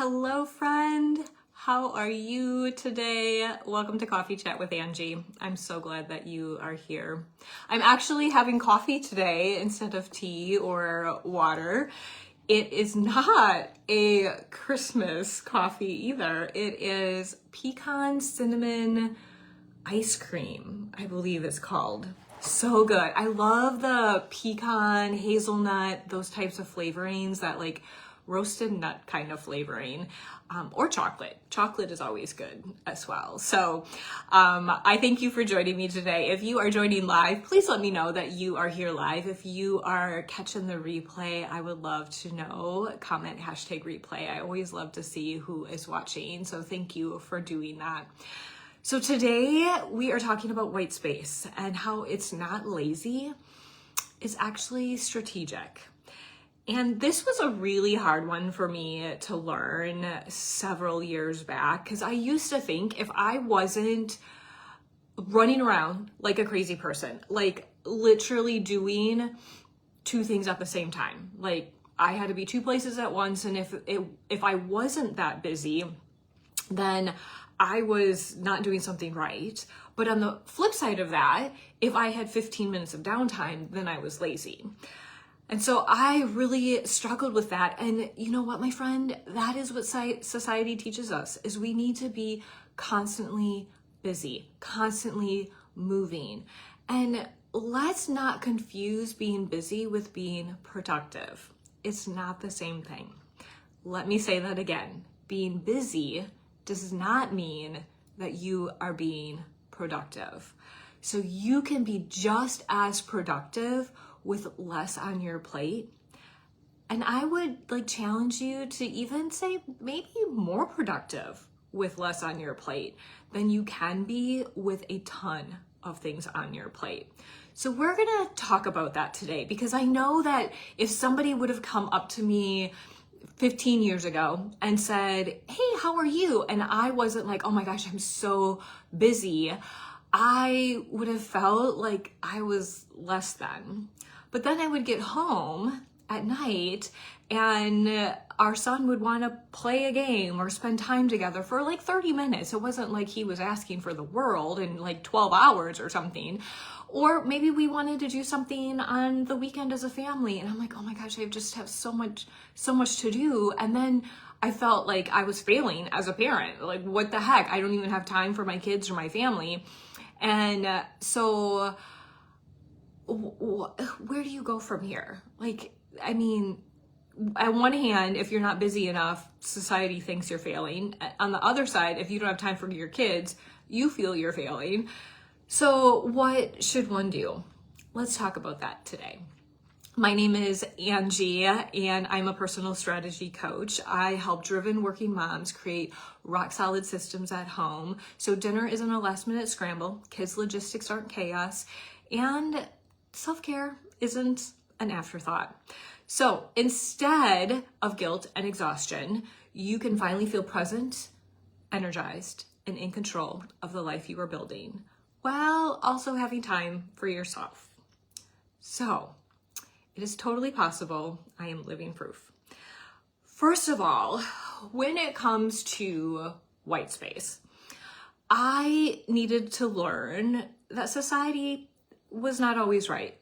Hello, friend. How are you today? Welcome to Coffee Chat with Angie. I'm so glad that you are here. I'm actually having coffee today instead of tea or water. It is not a Christmas coffee either. It is pecan cinnamon ice cream, I believe it's called. So good. I love the pecan, hazelnut, those types of flavorings, that like roasted nut kind of flavoring, or chocolate. Chocolate is always good as well. So I thank you for joining me today. If you are joining live, please let me know that you are here live. If you are catching the replay, I would love to know. Comment #replay. I always love to see who is watching. So thank you for doing that. So today we are talking about white space and how it's not lazy, it's actually strategic. And this was a really hard one for me to learn several years back, because I used to think if I wasn't running around like a crazy person, like literally doing two things at the same time, like I had to be two places at once, and if I wasn't that busy, then I was not doing something right. But on the flip side of that, if I had 15 minutes of downtime, then I was lazy. And so I really struggled with that. And you know what, my friend, that is what society teaches us, is we need to be constantly busy, constantly moving. And let's not confuse being busy with being productive. It's not the same thing. Let me say that again. Being busy does not mean that you are being productive. So you can be just as productive with less on your plate. And I would challenge you to even say maybe more productive with less on your plate than you can be with a ton of things on your plate. So we're gonna talk about that today, because I know that if somebody would have come up to me 15 years ago and said, "Hey, how are you?" and I wasn't like, "Oh my gosh, I'm so busy," I would have felt like I was less than. But then I would get home at night and our son would want to play a game or spend time together for like 30 minutes. It wasn't like he was asking for the world in like 12 hours or something. Or maybe we wanted to do something on the weekend as a family. And I'm like, oh my gosh, I just have so much to do. And then I felt like I was failing as a parent. Like, what the heck? I don't even have time for my kids or my family. And so where do you go from here? I mean, on one hand, if you're not busy enough, society thinks you're failing. On the other side, if you don't have time for your kids, you feel you're failing. So what should one do? Let's talk about that today. My name is Angie, and I'm a personal strategy coach. I help driven working moms create rock solid systems at home, so dinner isn't a last minute scramble, kids' logistics aren't chaos, and self-care isn't an afterthought. So instead of guilt and exhaustion, you can finally feel present, energized, and in control of the life you are building, while also having time for yourself. So it is totally possible. I am living proof. First of all, when it comes to white space, I needed to learn that society was not always right.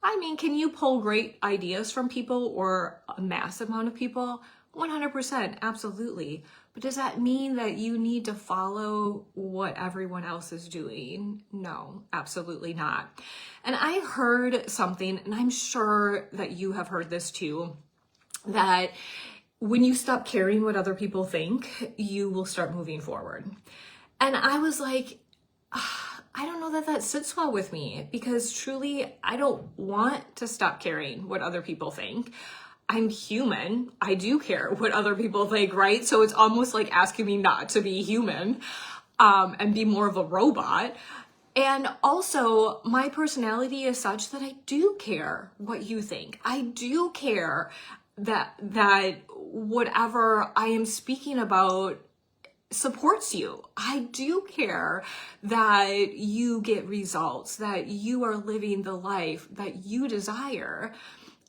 I mean, can you pull great ideas from people or a mass amount of people? 100%, absolutely. But does that mean that you need to follow what everyone else is doing? No, absolutely not. And I heard something, and I'm sure that you have heard this too, that when you stop caring what other people think, you will start moving forward. And I was like, I don't know that sits well with me, because truly, I don't want to stop caring what other people think. I'm human. I do care what other people think, right? So it's almost like asking me not to be human, and be more of a robot. And also, my personality is such that I do care what you think. I do care that whatever I am speaking about supports you. I do care that you get results, that you are living the life that you desire.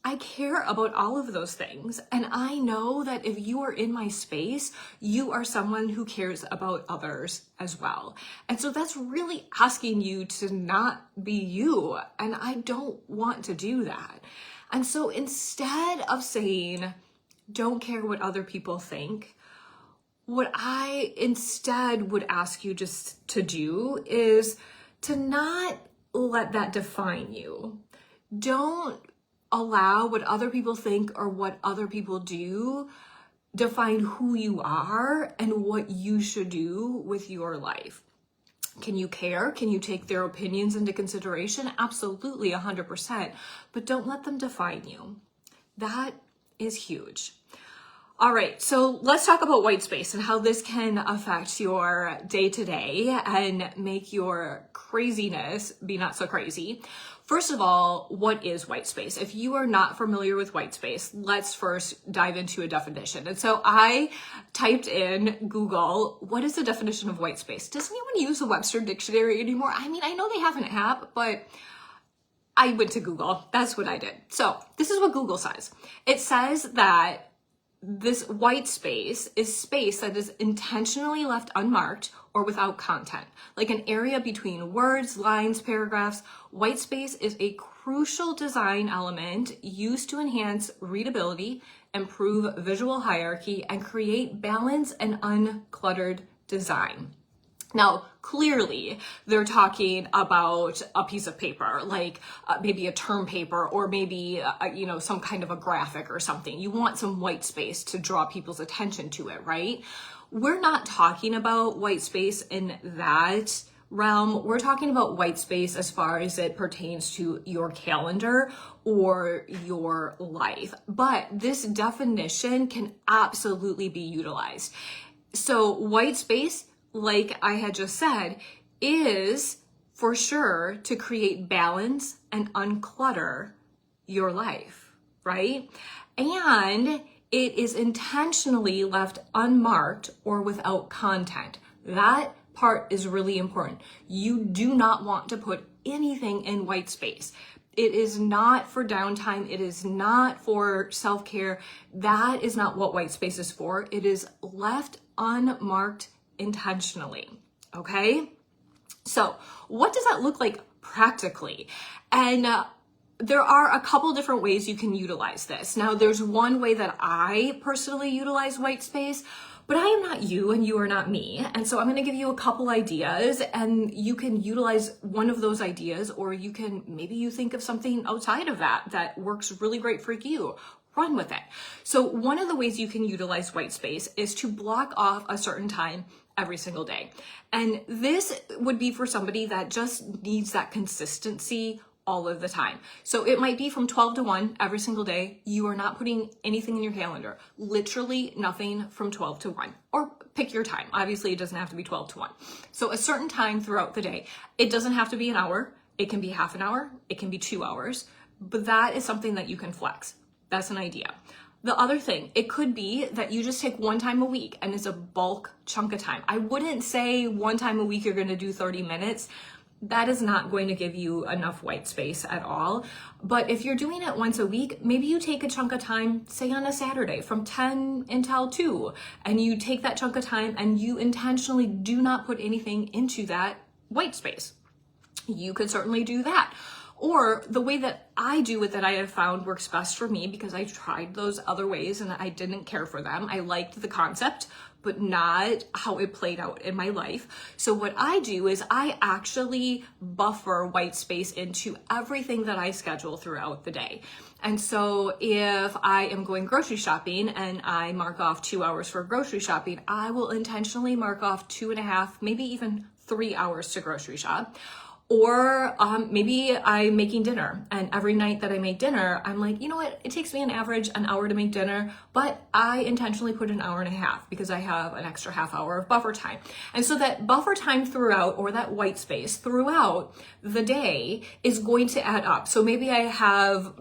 I care about all of those things. And I know that if you are in my space, you are someone who cares about others as well. And so that's really asking you to not be you. And I don't want to do that. And so instead of saying, don't care what other people think, what I instead would ask you just to do is to not let that define you. Don't allow what other people think or what other people do define who you are and what you should do with your life. Can you care? Can you take their opinions into consideration? Absolutely, 100%. But don't let them define you. That is huge. All right, so let's talk about white space and how this can affect your day-to-day and make your craziness be not so crazy. First of all, what is white space? If you are not familiar with white space, let's first dive into a definition. And so I typed in Google, what is the definition of white space? Does anyone use the Webster Dictionary anymore? I mean, I know they have an app, but I went to Google. That's what I did. So this is what Google says. It says that this white space is space that is intentionally left unmarked or without content, like an area between words, lines, paragraphs. White space is a crucial design element used to enhance readability, improve visual hierarchy, and create balance and uncluttered design. Now, clearly, they're talking about a piece of paper, like maybe a term paper or maybe, some kind of a graphic or something. You want some white space to draw people's attention to it, right? We're not talking about white space in that realm. We're talking about white space as far as it pertains to your calendar or your life. But this definition can absolutely be utilized. So white space, like I had just said, is for sure to create balance and unclutter your life, right? And it is intentionally left unmarked or without content. That part is really important. You do not want to put anything in white space. It is not for downtime. It is not for self-care. That is not what white space is for. It is left unmarked intentionally, okay? So what does that look like practically? And there are a couple different ways you can utilize this. Now, there's one way that I personally utilize white space, but I am not you and you are not me. And so I'm going to give you a couple ideas and you can utilize one of those ideas, or maybe you think of something outside of that works really great for you. Run with it. So one of the ways you can utilize white space is to block off a certain time every single day. And this would be for somebody that just needs that consistency all of the time. So it might be from 12 to 1 every single day. You are not putting anything in your calendar, literally nothing from 12 to 1, or pick your time. Obviously it doesn't have to be 12 to 1. So a certain time throughout the day. It doesn't have to be an hour. It can be half an hour. It can be 2 hours, but that is something that you can flex. That's an idea. The other thing, it could be that you just take one time a week and it's a bulk chunk of time. I wouldn't say one time a week you're going to do 30 minutes. That is not going to give you enough white space at all. But if you're doing it once a week, maybe you take a chunk of time, say on a Saturday from 10 until 2, and you take that chunk of time and you intentionally do not put anything into that white space. You could certainly do that. Or the way that I do it that I have found works best for me, because I tried those other ways and I didn't care for them. I liked the concept, but not how it played out in my life. So what I do is I actually buffer white space into everything that I schedule throughout the day. And so if I am going grocery shopping and I mark off 2 hours for grocery shopping, I will intentionally mark off 2.5, maybe even 3 hours to grocery shop. Or maybe I'm making dinner, and every night that I make dinner, I'm like, you know what, it takes me an average an hour to make dinner, but I intentionally put an hour and a half because I have an extra half hour of buffer time. And so that buffer time throughout, or that white space throughout the day, is going to add up. So maybe I have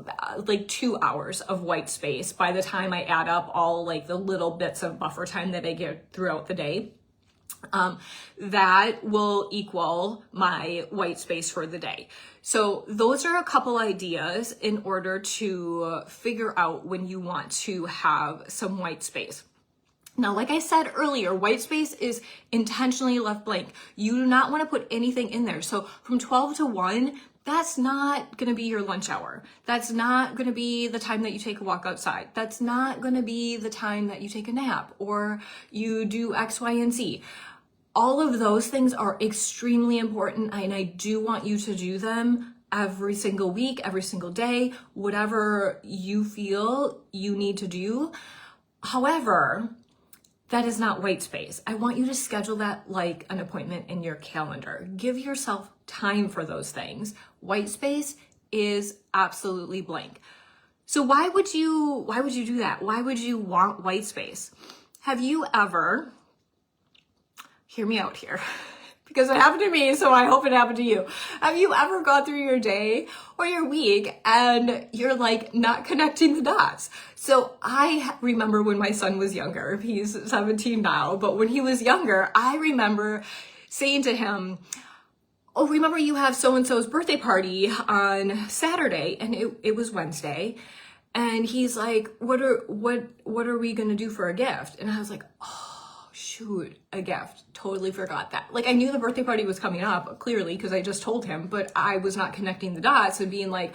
like 2 hours of white space by the time I add up all like the little bits of buffer time that I get throughout the day. that will equal my white space for the day. So those are a couple ideas in order to figure out when you want to have some white space. Now, like I said earlier, white space is intentionally left blank. You do not want to put anything in there. So from 12 to 1, that's not going to be your lunch hour. That's not going to be the time that you take a walk outside. That's not going to be the time that you take a nap or you do X, Y, and Z. All of those things are extremely important, and I do want you to do them every single week, every single day, whatever you feel you need to do. However, that is not white space. I want you to schedule that like an appointment in your calendar. Give yourself time for those things. White space is absolutely blank. So why would you do that? Why would you want white space? Have you ever, hear me out here, because it happened to me, so I hope it happened to you. Have you ever gone through your day or your week and you're like not connecting the dots? So I remember when my son was younger, he's 17 now, but when he was younger, I remember saying to him, oh, remember you have so-and-so's birthday party on Saturday, and it was Wednesday. And he's like, what are we gonna do for a gift? And I was like, oh, shoot, a gift. Totally forgot that. Like, I knew the birthday party was coming up, clearly, because I just told him, but I was not connecting the dots and being like,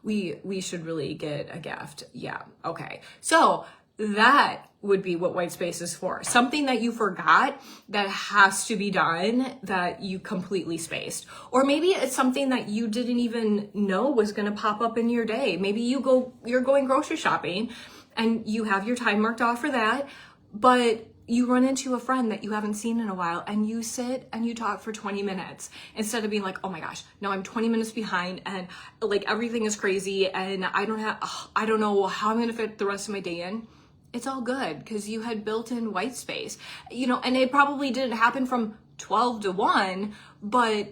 we should really get a gift. Yeah, okay. So that would be what white space is for. Something that you forgot that has to be done that you completely spaced. Or maybe it's something that you didn't even know was gonna pop up in your day. Maybe you're going grocery shopping and you have your time marked off for that, but you run into a friend that you haven't seen in a while and you sit and you talk for 20 minutes instead of being like, oh my gosh, no, I'm 20 minutes behind and like everything is crazy and I don't know how I'm gonna fit the rest of my day in. It's all good because you had built in white space, and it probably didn't happen from 12 to 1, but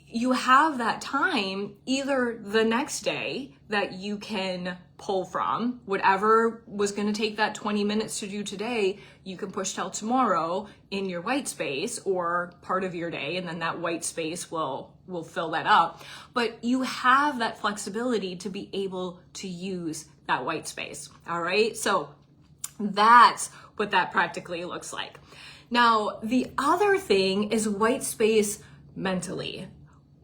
you have that time either the next day that you can pull from. Whatever was going to take that 20 minutes to do today, you can push till tomorrow in your white space or part of your day, and then that white space will fill that up. But you have that flexibility to be able to use that white space. All right. So that's what that practically looks like. Now, the other thing is white space mentally.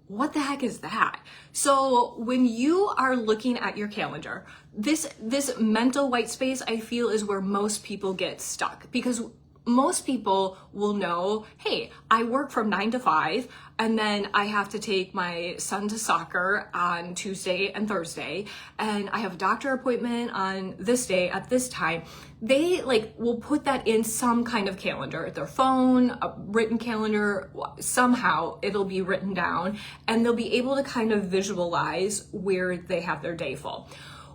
What the heck is that? So when you are looking at your calendar, this mental white space, I feel, is where most people get stuck, because most people will know, hey, I work from 9 to 5 and then I have to take my son to soccer on Tuesday and Thursday and I have a doctor appointment on this day at this time. They will put that in some kind of calendar, their phone, a written calendar, somehow it'll be written down and they'll be able to kind of visualize where they have their day full.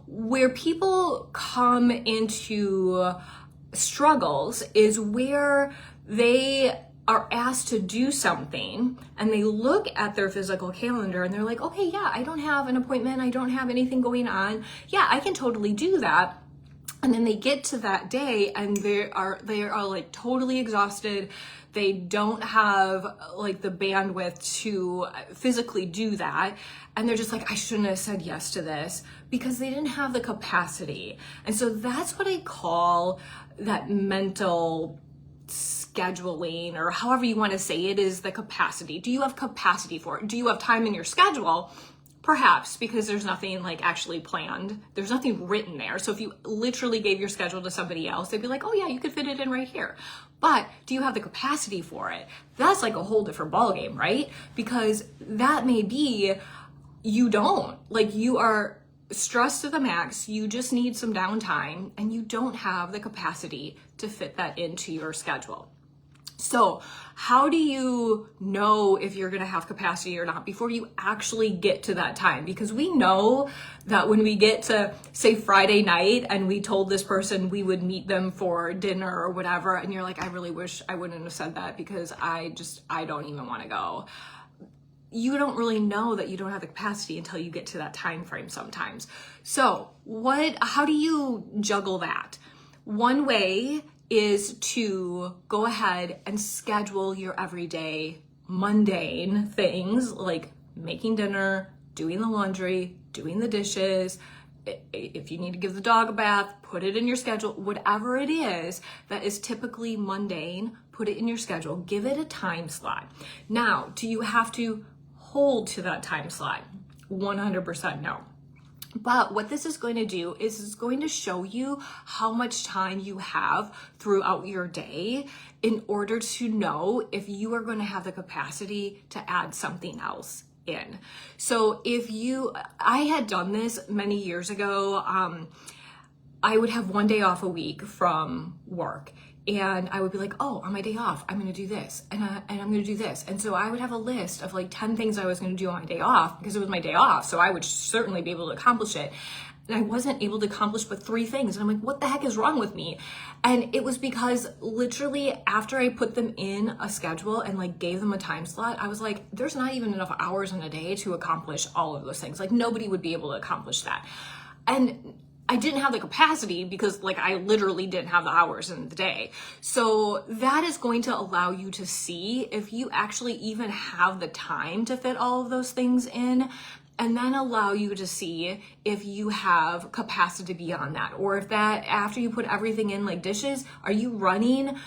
Where people come into struggles is where they are asked to do something and they look at their physical calendar and they're like, okay, yeah, I don't have an appointment, I don't have anything going on, yeah, I can totally do that. And then they get to that day and they are like totally exhausted. They don't have like the bandwidth to physically do that. And they're just like, I shouldn't have said yes to this, because they didn't have the capacity. And so that's what I call that mental scheduling, or however you want to say it, is the capacity. Do you have capacity for it? Do you have time in your schedule? Perhaps, because there's nothing like actually planned. There's nothing written there. So if you literally gave your schedule to somebody else, they'd be like, oh yeah, you could fit it in right here. But do you have the capacity for it? That's like a whole different ballgame, right? Because that may be you don't. Like, you are stressed to the max, you just need some downtime, and you don't have the capacity to fit that into your schedule. So how do you know if you're going to have capacity or not before you actually get to that time? Because we know that when we get to, say, Friday night and we told this person we would meet them for dinner or whatever, and you're like, I really wish I wouldn't have said that because I don't even want to go. You don't really know that you don't have the capacity until you get to that time frame sometimes. So how do you juggle that? One way is to go ahead and schedule your everyday mundane things like making dinner, doing the laundry, doing the dishes. If you need to give the dog a bath, put it in your schedule. Whatever it is that is typically mundane, put it in your schedule. Give it a time slot. Now, do you have to hold to that time slot? 100% no. But what this is going to do is it's going to show you how much time you have throughout your day in order to know if you are going to have the capacity to add something else in. So I had done this many years ago. I would have one day off a week from work. And I would be like, oh, on my day off, I'm going to do this and I'm going to do this. And so I would have a list of like 10 things I was going to do on my day off because it was my day off. So I would certainly be able to accomplish it. And I wasn't able to accomplish but 3 things. And I'm like, what the heck is wrong with me? And it was because literally after I put them in a schedule and like gave them a time slot, I was like, there's not even enough hours in a day to accomplish all of those things. Like nobody would be able to accomplish that. And I didn't have the capacity because like I literally didn't have the hours in the day. So that is going to allow you to see if you actually even have the time to fit all of those things in, and then allow you to see if you have capacity beyond that, or if that after you put everything in like dishes, are you running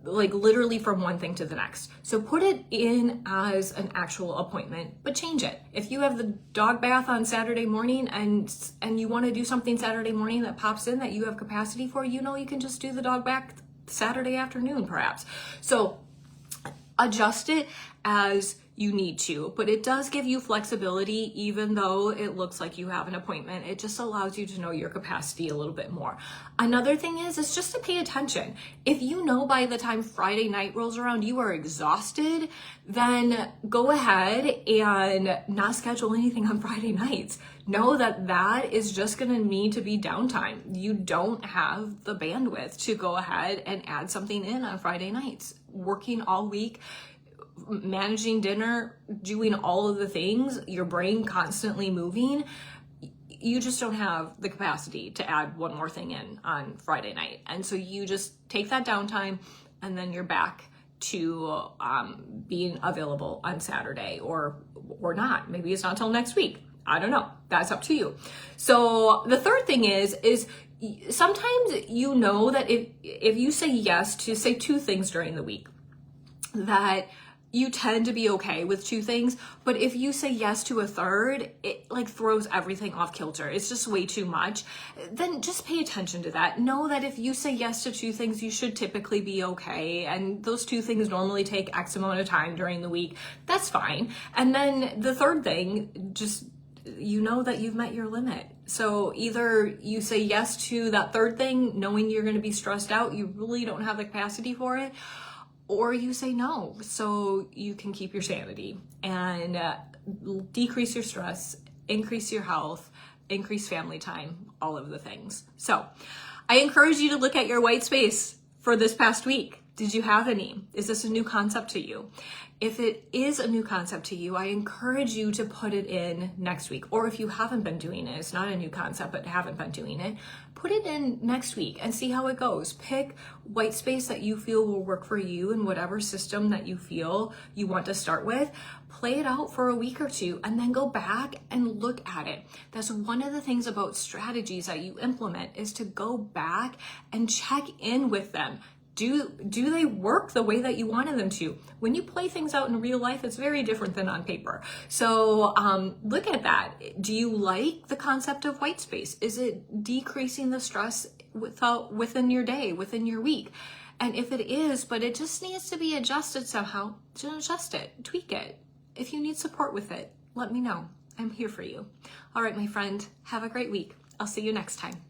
like literally from one thing to the next. So put it in as an actual appointment, but change it. If you have the dog bath on Saturday morning and you want to do something Saturday morning that pops in that you have capacity for, you can just do the dog bath Saturday afternoon perhaps. So adjust it as you need to, but it does give you flexibility even though it looks like you have an appointment. It just allows you to know your capacity a little bit more. Another thing is just to pay attention. If you know by the time Friday night rolls around you are exhausted, then go ahead and not schedule anything on Friday nights. Know that that is just going to need to be downtime. You don't have the bandwidth to go ahead and add something in on Friday nights. Working all week, managing dinner, doing all of the things, your brain constantly moving, you just don't have the capacity to add one more thing in on Friday night. And so you just take that downtime and then you're back to being available on Saturday or not. Maybe it's not till next week. I don't know. That's up to you. So the third thing is sometimes that if you say yes to say 2 things during the week, that you tend to be okay with 2 things, but if you say yes to a third, it like throws everything off kilter. It's just way too much. Then just pay attention to that. Know that if you say yes to 2 things, you should typically be okay. And those 2 things normally take X amount of time during the week. That's fine. And then the third thing, just that you've met your limit. So either you say yes to that third thing, knowing you're going to be stressed out, you really don't have the capacity for it, or you say no so you can keep your sanity and decrease your stress, increase your health, increase family time, all of the things. So I encourage you to look at your white space for this past week. Did you have any? Is this a new concept to you? If it is a new concept to you, I encourage you to put it in next week. Or if you haven't been doing it, it's not a new concept, but haven't been doing it, put it in next week and see how it goes. Pick white space that you feel will work for you in whatever system that you feel you want to start with. Play it out for a week or 2 and then go back and look at it. That's one of the things about strategies that you implement, is to go back and check in with them. Do they work the way that you wanted them to? When you play things out in real life, it's very different than on paper. So look at that. Do you like the concept of white space? Is it decreasing the stress within your day, within your week? And if it is, but it just needs to be adjusted somehow, just adjust it, tweak it. If you need support with it, let me know. I'm here for you. All right, my friend, have a great week. I'll see you next time.